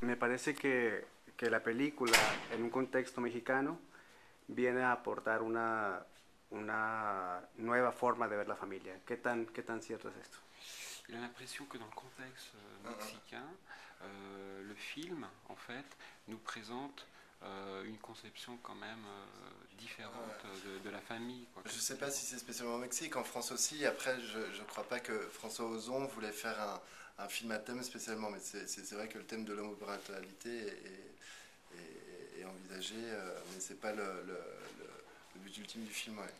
Me parece que la película, en un contexto mexicano, viene a aportar una nueva forma de ver la familia. Qué tan cierto es esto? Il a l'impression que dans le contexte mexicain, le film, en fait, nous présente une conception quand même différente de la famille, quoi, Je ne quelque sais pas chose. si c'est spécialement au Mexique, en France aussi. Après, je ne crois pas que François Ozon voulait faire un film à thème spécialement, mais c'est vrai que le thème de l'homoparentalité est envisagé, mais c'est pas le but ultime du film. Ouais.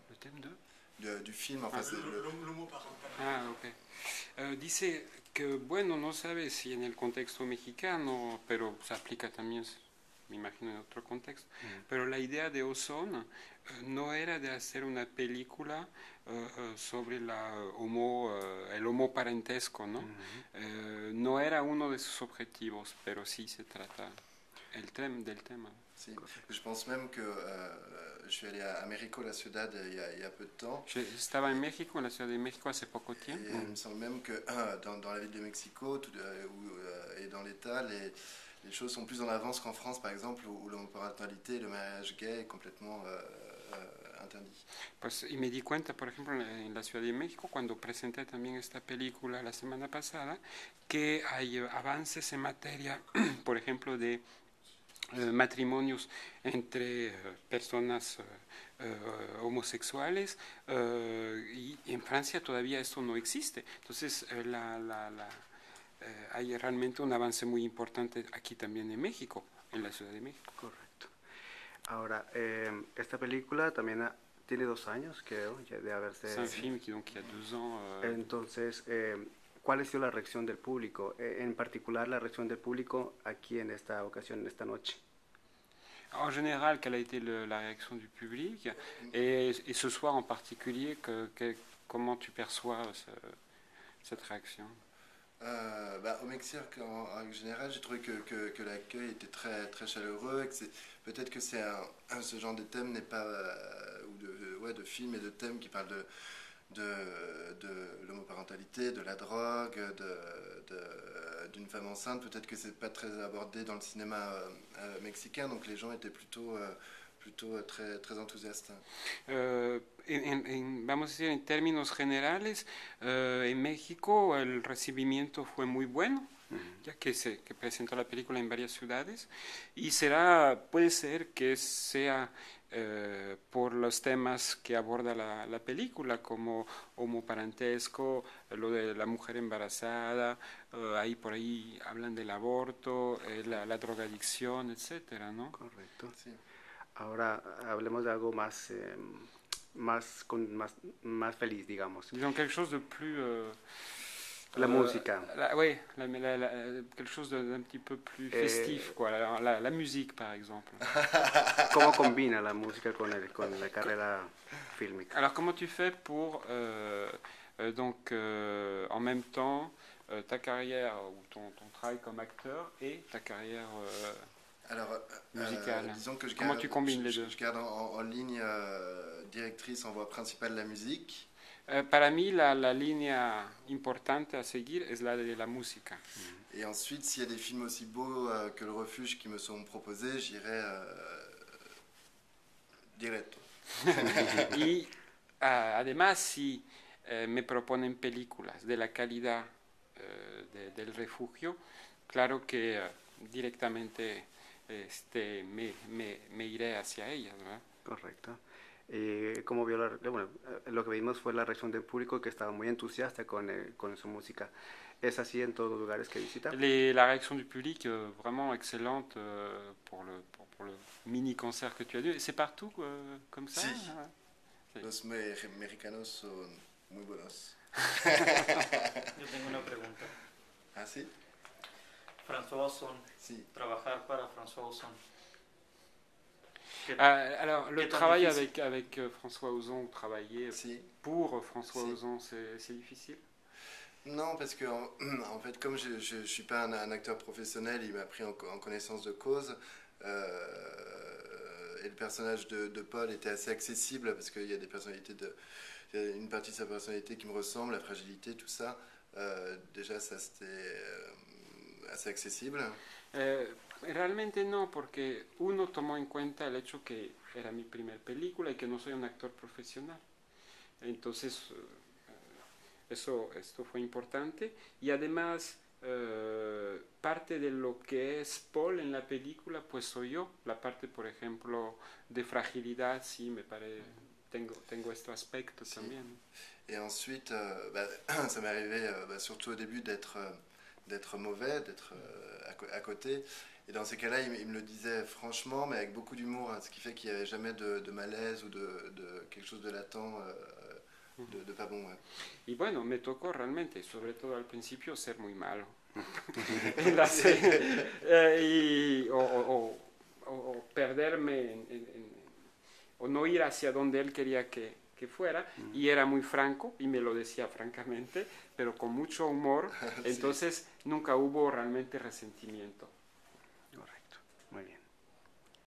Le thème de Du film, enfin, Ah. c'est Ah, ok. Dice que, bueno, no sabe si en el contexto mexicano, pero se aplica también, me imagino, en otro contexto. Pero la idea de Ozon no era de hacer una película sobre el homoparentesco, ¿no? No era uno de sus objetivos, pero sí se trata del tema. Si. Je pense même que je suis allé à Américo la Ciudad il y a peu de temps. Estaba en México, en la Ciudad de México, hace poco Et tiempo. il me semble même que dans la ville de Mexico et dans l'État, les choses sont plus en avance qu'en France, par exemple, où l'homoparentalité et le mariage gay est complètement interdit. Pues, y me di cuenta, por ejemplo, en la Ciudad de México, cuando presenté también esta película la semana pasada, que hay avances en materia, por ejemplo, de matrimonios entre personas homosexuales, y en Francia todavía esto no existe. Entonces, hay realmente un avance muy importante aquí también en México, en la Ciudad de México. Correcto. Ahora, esta película también tiene 2 años, creo, ya de C'est haberse... un film qui, donc, il y a 2 ans. Entonces, ¿cuál ha sido la reacción del público? En particular, la reacción del público aquí en esta ocasión, en esta noche. En général, quelle a été la réaction du public et ce soir en particulier, comment tu perçois cette réaction? Au Mexique, en règle générale, j'ai trouvé que l'accueil était très chaleureux. Et que peut-être que ce genre de thème n'est pas. Ouais, de films et de thèmes qui parlent de l'homoparentalité, de la drogue, d'une femme enceinte. Peut-être que c'est pas très abordé dans le cinéma mexicain, donc les gens étaient plutôt très enthousiastes. Vamos a decir, en términos generales, en México el recibimiento fue muy bueno, ya que presentó la película en varias ciudades, y puede ser que sea por los temas que aborda la película, como homoparentesco, lo de la mujer embarazada, ahí por ahí hablan del aborto, la drogadicción, etcétera, ¿no? Correcto. Sí. Ahora hablemos de algo más feliz, digamos. Disons quelque chose de plus... la música. Oui, quelque chose d'un petit peu plus festif, quoi. La musique, par exemple. ¿Cómo combina la música con la carrera fílmica? Alors, comment tu fais pour, donc, en même temps, ta carrière ou ton travail comme acteur et ta carrière Alors, musicale? disons que Comment tu combines les deux? Je garde en ligne directrice en voix principale la musique. Para mí la línea importante a seguir es la de la música. Et ensuite, s'il y a des films aussi beaux que Le Refuge qui me sont proposés, j'irai directo. Y además, si me proponen películas de la calidad del refugio, claro que directamente me iré hacia ellas, ¿verdad? Correcto. Como vio bueno, lo que vimos fue la reacción del público que estaba muy entusiasta con su música. ¿Es así en todos los lugares que visita? La réaction du public, vraiment excellente pour le mini-concert que tu as vu. C'est partout comme ça? Sí. Sí. Los mexicanos son muy buenos. Yo tengo una pregunta. ¿Ah, sí? François Ozon. Sí. Trabajar para François Ozon. Alors, le travail avec François Ozon, travailler Si. pour François Si. Ozon, c'est difficile? Non, parce que en fait, comme je ne suis pas un acteur professionnel, il m'a pris en connaissance de cause. Et le personnage de Paul était assez accessible, parce qu'il y a des personnalités il y a une partie de sa personnalité qui me ressemble, la fragilité, tout ça. Déjà, ça c'était assez accessible. Realmente no, porque uno tomó en cuenta el hecho que era mi primer película y que no soy un actor profesional. Entonces, esto fue importante. Y además, parte de lo que es Paul en la película, pues soy yo. La parte, por ejemplo, de fragilidad, sí, me parece, tengo este aspecto Sí. también. Et ensuite, ça m'est arrivé, surtout au début, d'être mauvais, d'être à côté. Et dans ces cas-là, il me le disait franchement, mais avec beaucoup d'humour, hein, ce qui fait qu'il n'y avait jamais de malaise ou de quelque chose de latent, de pas bon. Ouais. Y bueno, me tocó realmente, sobre todo al principio, ser muy malo. En la serie, o perderme o no ir hacia donde él quería que fuera, y era muy franco y me lo decía francamente, pero con mucho humor, entonces nunca hubo realmente resentimiento.